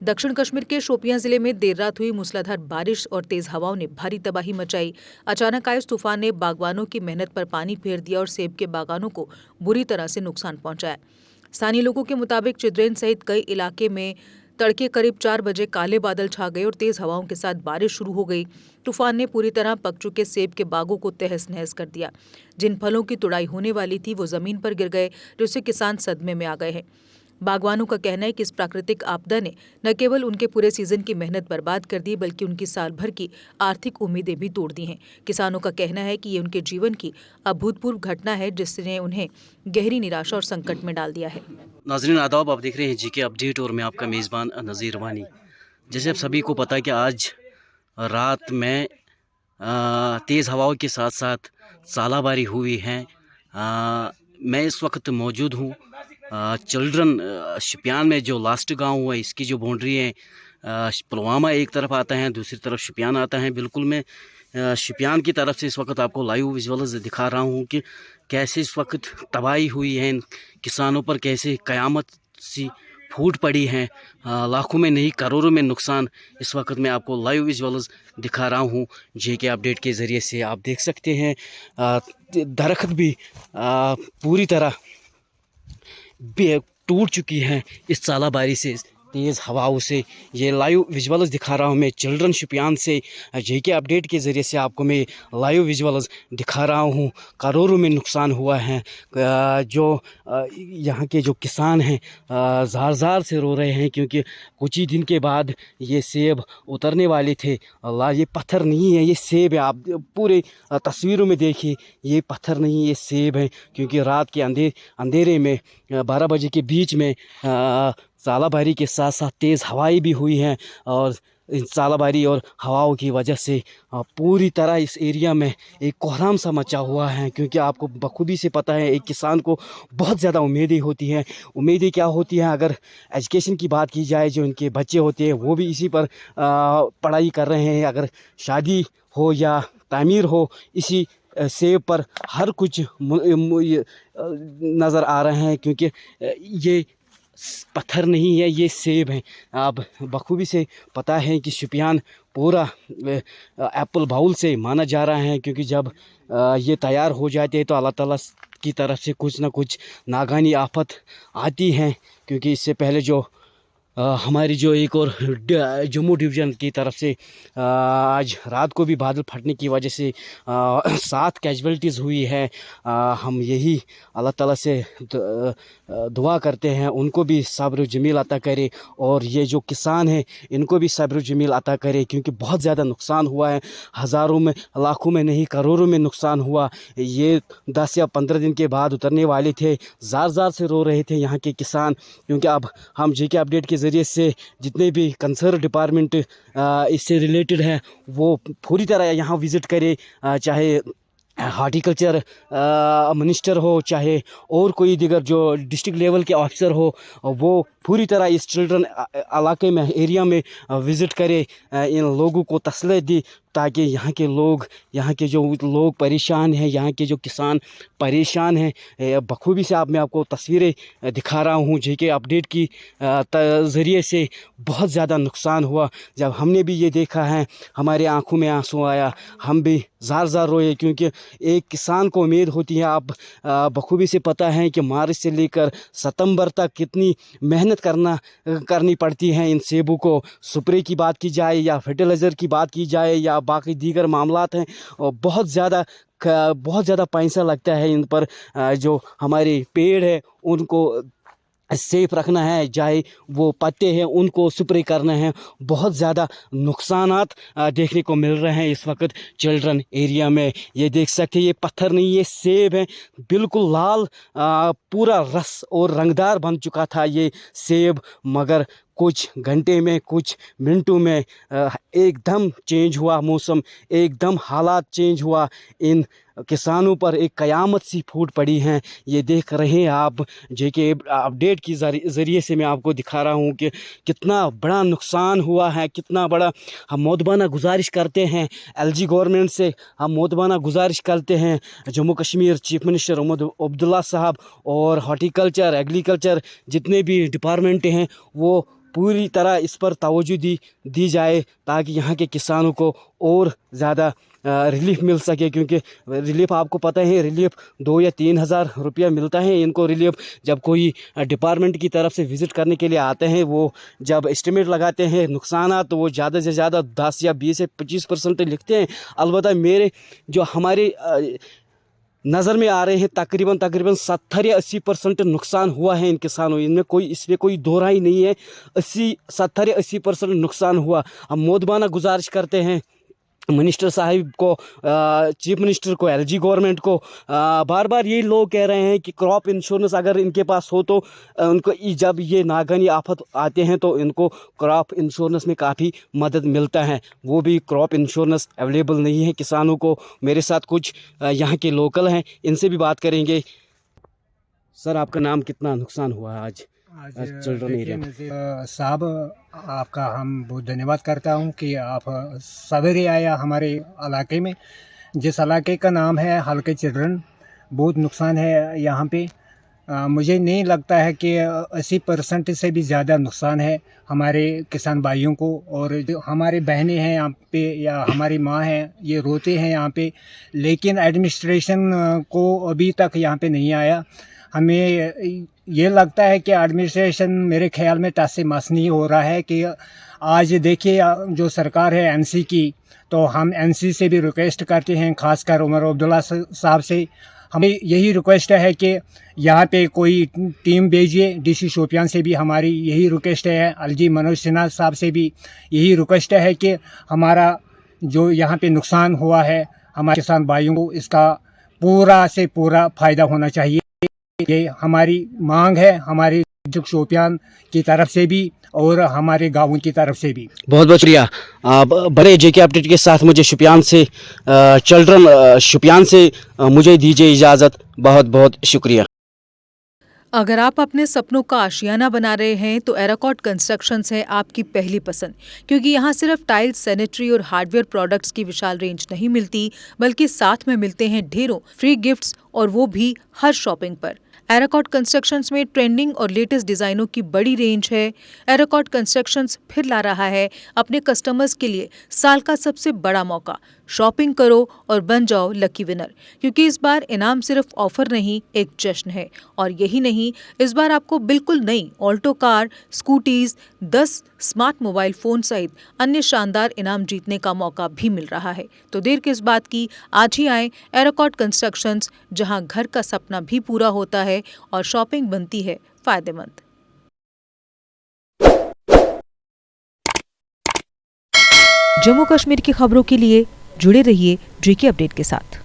दक्षिण कश्मीर के शोपियां जिले में देर रात हुई मूसलाधार बारिश और तेज हवाओं ने भारी तबाही मचाई। अचानक आए इस तूफान ने बागवानों की मेहनत पर पानी फेर दिया और सेब के बागानों को बुरी तरह से नुकसान पहुंचाया। स्थानीय लोगों के मुताबिक चिद्रेन सहित कई इलाके में तड़के करीब 4 बजे काले बादल छा गए और तेज हवाओं के साथ बारिश शुरू हो गई। तूफान ने पूरी तरह पक चुके सेब के बागों को तहस नहस कर दिया। जिन फलों की तुड़ाई होने वाली थी वो जमीन पर गिर गए, जिससे किसान सदमे में आ गए हैं। बागवानों का कहना है कि इस प्राकृतिक आपदा ने न केवल उनके पूरे सीजन की मेहनत बर्बाद कर दी, बल्कि उनकी साल भर की आर्थिक उम्मीदें भी तोड़ दी हैं। किसानों का कहना है कि ये उनके जीवन की अभूतपूर्व घटना है, जिसने उन्हें गहरी निराशा और संकट में डाल दिया है। नाज़रीन आदाब, आप देख रहे हैं जीके अपडेट और मैं आपका मेज़बान नज़ीर वानी। जैसे आप सभी को पता है कि आज रात में तेज़ हवाओं के साथ साथ सालाबारी हुई है। मैं इस वक्त मौजूद हूँ चिल्ड्रन शोपियान में, जो लास्ट गांव हुआ इसकी जो बाउंड्री है, पुलवामा एक तरफ आता है, दूसरी तरफ शोपियान आता है। बिल्कुल मैं शोपियान की तरफ से इस वक्त आपको लाइव विजुअल्स दिखा रहा हूँ कि कैसे इस वक्त तबाही हुई है किसानों पर, कैसे क़यामत सी फूट पड़ी है, लाखों में नहीं करोड़ों में नुकसान इस वक्त मैं आपको लाइव विजुअल्स दिखा रहा हूँ जेके अपडेट के ज़रिए से। आप देख सकते हैं दरख्त भी पूरी तरह टूट चुकी हैं इस सालाबारी से, तेज़ हवाओं से। ये लाइव विजुअल्स दिखा रहा हूँ मैं चिल्ड्रन शोपियान से। जेके अपडेट के ज़रिए से आपको मैं लाइव विजुअल्स दिखा रहा हूँ। करोड़ों में नुकसान हुआ है। जो यहाँ के जो किसान हैं ज़ार ज़ार से रो रहे हैं, क्योंकि कुछ ही दिन के बाद ये सेब उतरने वाले थे। अल्लाह, ये पत्थर नहीं है, ये सेब है। आप पूरे तस्वीरों में देखिए, ये पत्थर नहीं, ये सेब है। क्योंकि रात के अंधेरे में 12 बजे के बीच में सालाबारी के साथ साथ तेज़ हवाएं भी हुई हैं, और इन सालाबारी और हवाओं की वजह से पूरी तरह इस एरिया में एक कोहराम सा मचा हुआ है। क्योंकि आपको बखूबी से पता है, एक किसान को बहुत ज़्यादा उम्मीदें होती हैं। उम्मीदें क्या होती हैं? अगर एजुकेशन की बात की जाए, जो इनके बच्चे होते हैं वो भी इसी पर पढ़ाई कर रहे हैं। अगर शादी हो या तामीर हो, इसी सेब पर हर कुछ नज़र आ रहे हैं। क्योंकि ये पत्थर नहीं है, ये सेब हैं। आप बखूबी से पता है कि शोपियान पूरा एप्पल बाउल से माना जा रहा है। क्योंकि जब ये तैयार हो जाते हैं तो अल्लाह ताला की तरफ से कुछ ना कुछ नागानी आफत आती हैं। क्योंकि इससे पहले जो हमारी जो एक और जम्मू डिवीज़न की तरफ से आज रात को भी बादल फटने की वजह से 7 कैजुअल्टीज़ हुई है। हम यही अल्लाह ताला से दुआ करते हैं उनको भी सब्र जमील अता करे, और ये जो किसान हैं इनको भी सब्र जमील अता करे। क्योंकि बहुत ज़्यादा नुकसान हुआ है, हज़ारों में लाखों में नहीं करोड़ों में नुकसान हुआ। ये 10 या 15 दिन के बाद उतरने वाले थे। ज़ार ज़ार से रो रहे थे यहाँ के किसान। क्योंकि अब हम जेके अपडेट के ज़रिए से जितने भी कंसर्न डिपार्टमेंट इससे रिलेटेड है वो पूरी तरह यहाँ विज़िट करे, चाहे हार्टिकल्चर मिनिस्टर हो, चाहे और कोई दिगर जो डिस्ट्रिक्ट लेवल के ऑफिसर हो, वो पूरी तरह इस चिल्ड्रन इलाके में, एरिया में विज़िट करे, इन लोगों को तसल्ली दी, ताकि यहाँ के लोग, यहाँ के जो लोग परेशान हैं, यहाँ के जो किसान परेशान हैं। बखूबी से मैं आपको तस्वीरें दिखा रहा हूँ जेके अपडेट की ज़रिए से। बहुत ज़्यादा नुकसान हुआ। जब हमने भी ये देखा है, हमारे आंखों में आंसू आया, हम भी ज़ार ज़ार रोए। क्योंकि एक किसान को उम्मीद होती है, आप बखूबी से पता है कि मार्च से लेकर सितंबर तक कितनी मेहनत करनी पड़ती है इन सेबों को। स्प्रे की बात की जाए या फर्टिलाइज़र की बात की जाए या बाकी दीगर मामलात हैं, और बहुत ज़्यादा पैसा लगता है इन पर। जो हमारे पेड़ है उनको सेफ रखना है, चाहे वो पत्ते हैं उनको स्प्रे करना है। बहुत ज़्यादा नुकसानात देखने को मिल रहे हैं इस वक्त चिल्ड्रन एरिया में। ये देख सकते हैं, ये पत्थर नहीं, ये सेब है। बिल्कुल लाल पूरा रस और रंगदार बन चुका था ये सेब, मगर कुछ घंटे में, कुछ मिनटों में एकदम चेंज हुआ मौसम, एकदम हालात चेंज हुआ। इन किसानों पर एक क़यामत सी फूट पड़ी हैं। ये देख रहे हैं आप, जेके अपडेट की ज़रिए से मैं आपको दिखा रहा हूँ कि कितना बड़ा नुकसान हुआ है, कितना बड़ा। हम मोदबाना गुजारिश करते हैं एलजी गवर्नमेंट से, हम मोदबाना गुजारिश करते हैं जम्मू कश्मीर चीफ मिनिस्टर उमर अब्दुल्ला साहब और हॉर्टिकल्चर, एग्रीकल्चर जितने भी डिपार्टमेंट हैं, वो पूरी तरह इस पर तवज्जो दी जाए ताकि यहाँ के किसानों को और ज़्यादा रिलीफ मिल सके, क्योंकि रिलीफ आपको पता है रिलीफ 2 या 3 हज़ार रुपया मिलता है इनको रिलीफ। जब कोई डिपार्टमेंट की तरफ से विज़िट करने के लिए आते हैं, वो जब एस्टिमेट लगाते हैं नुकसान तो वो ज़्यादा से ज़्यादा 10 या 20 या 25% लिखते हैं। अलबत्ता मेरे जो हमारे नज़र में आ रहे हैं तकरीबन 70 या 80% नुकसान हुआ है इन किसानों, इसमें कोई दो राय नहीं है। 70 या 80% नुकसान हुआ। हम मोदबाना गुजारिश करते हैं मिनिस्टर साहिब को, चीफ मिनिस्टर को, एलजी गवर्नमेंट को। बार बार ये लोग कह रहे हैं कि क्रॉप इंश्योरेंस अगर इनके पास हो तो उनको जब ये नागहानी आफत आते हैं तो इनको क्रॉप इंश्योरेंस में काफ़ी मदद मिलता है। वो भी क्रॉप इंश्योरेंस अवेलेबल नहीं है किसानों को। मेरे साथ कुछ यहाँ के लोकल हैं, इनसे भी बात करेंगे। सर, आपका नाम, कितना नुकसान हुआ है आज चिल्ड्रन एरिया में? साहब, आपका हम बहुत धन्यवाद करता हूं कि आप सवेरे आया हमारे इलाके में। जिस इलाके का नाम है हल्के चिल्ड्रन, बहुत नुकसान है यहाँ पे। मुझे नहीं लगता है कि 80% से भी ज़्यादा नुकसान है हमारे किसान भाइयों को। और जो हमारे बहनें हैं यहाँ पे या हमारी माँ हैं, ये रोते हैं यहाँ पे, लेकिन एडमिनिस्ट्रेशन को अभी तक यहाँ पे नहीं आया। हमें ये लगता है कि एडमिनिस्ट्रेशन मेरे ख्याल में टस से मस नहीं हो रहा है। कि आज देखिए जो सरकार है एनसी की, तो हम एनसी से भी रिक्वेस्ट करते हैं, खासकर उमर अब्दुल्ला साहब से हमें यही रिक्वेस्ट है कि यहाँ पे कोई टीम भेजिए। डीसी शोपियान से भी हमारी यही रिक्वेस्ट है, एलजी मनोज सिन्हा साहब से भी यही रिक्वेस्ट है कि हमारा जो यहाँ पे नुकसान हुआ है हमारे किसान भाइयों को इसका पूरा से पूरा फ़ायदा होना चाहिए। ये हमारी मांग है, हमारे शोपियान की तरफ से भी और हमारे गाँवों की तरफ से भी। बहुत बहुत शुक्रिया। बड़े जेके अपडेट के साथ मुझे शुपियान से मुझे दीजिए इजाज़त। बहुत बहुत शुक्रिया। अगर आप अपने सपनों का आशियाना बना रहे हैं तो एराकॉट कंस्ट्रक्शंस है आपकी पहली पसंद, क्योंकि यहाँ सिर्फ टाइल्स, सैनिटरी और हार्डवेयर प्रोडक्ट्स की विशाल रेंज नहीं मिलती, बल्कि साथ में मिलते हैं ढेरों फ्री गिफ्ट्स, और वो भी हर शॉपिंग पर। एराकॉट कंस्ट्रक्शंस में ट्रेंडिंग और लेटेस्ट डिजाइनों की बड़ी रेंज है। एराकॉट कंस्ट्रक्शंस फिर ला रहा है अपने कस्टमर्स के लिए साल का सबसे बड़ा मौका। शॉपिंग करो और बन जाओ लकी विनर, क्योंकि इस बार इनाम सिर्फ ऑफर नहीं, एक जश्न है। और यही नहीं, इस बार आपको बिल्कुल नई Alto car, scooties, 10 smart mobile phone सहित अन्य शानदार इनाम जीतने का मौका भी मिल रहा है। तो देर किस बात की, आज ही आए एराकॉट कंस्ट्रक्शंस, जहां घर का सपना भी पूरा होता है और शॉपिंग बनती है फायदेमंद। जम्मू कश्मीर की खबरों के लिए जुड़े रहिए जेके अपडेट के साथ।